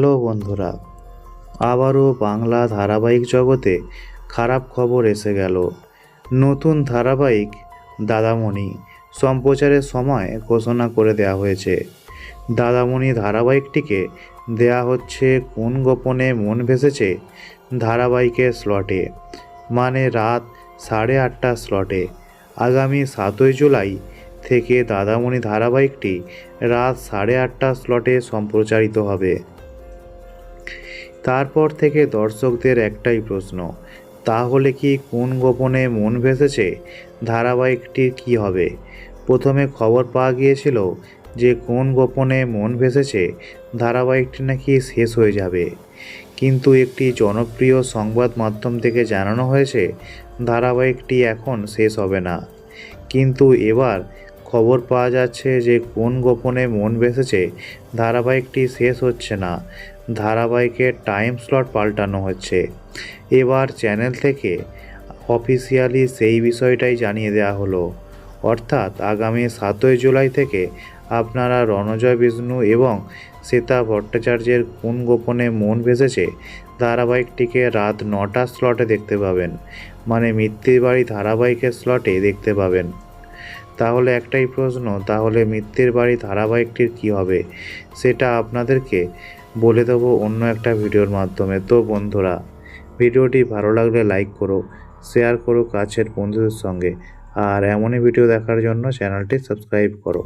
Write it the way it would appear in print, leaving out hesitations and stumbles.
Hello বন্ধুরা, আবারও বাংলা ধারাবাহিক জগতে খারাপ খবর এসে গেল। নতুন ধারাবাহিক দাদামণি সম্প্রচারের সময় ঘোষণা করে দেওয়া হয়েছে। দাদামণি ধারাবাহিকটিকে দেয়া হচ্ছে কোন গোপনে মন ভেসেছে ধারাবাহিকের স্লটে, মানে রাত 8:30 স্লটে। আগামী 7ই জুলাই থেকে দাদামণি ধারাবাহিকটি রাত 8:30 স্লটে সম্প্রচারিত হবে। তারপর থেকে দর্শকদের একটাই প্রশ্ন, তাহলে কি কোন গোপনে মন ভেসেছে ধারাবাহিকটির কী হবে? প্রথমে খবর পাওয়া গিয়েছিল যে কোন গোপনে মন ভেসেছে ধারাবাহিকটি নাকি শেষ হয়ে যাবে, কিন্তু একটি জনপ্রিয় সংবাদ মাধ্যম থেকে জানানো হয়েছে ধারাবাহিকটি এখন শেষ হবে না। কিন্তু এবার খবর পাওয়া যাচ্ছে যে কোন গোপনে মন ভেসেছে ধারাবাহিকটি শেষ হচ্ছে না, ধারাবাহিকের টাইম স্লট পাল্টানো হচ্ছে। এবার চ্যানেল থেকে অফিসিয়ালি সেই বিষয়টাই জানিয়ে দেওয়া হলো, অর্থাৎ আগামী 7ই জুলাই থেকে আপনারা রণজয় বিষ্ণু এবং শ্বেতা ভট্টাচার্যের কোন গোপনে মন ভেসেছে ধারাবাহিকটিকে রাত 9টা স্লটে দেখতে পাবেন, মানে মিত্তির বাড়ি ধারাবাহিকের স্লটে দেখতে পাবেন। তাহলে একটাই প্রশ্ন, তাহলে মিত্তির বাড়ি ধারাবাহিকটির কী হবে সেটা আপনাদেরকে বলে দেবো অন্য একটা ভিডিওর মাধ্যমে। তো বন্ধুরা, ভিডিওটি ভালো লাগলে লাইক করো, শেয়ার করো কাছের বন্ধুদের সঙ্গে, আর এমনই ভিডিও দেখার জন্য চ্যানেলটি সাবস্ক্রাইব করো।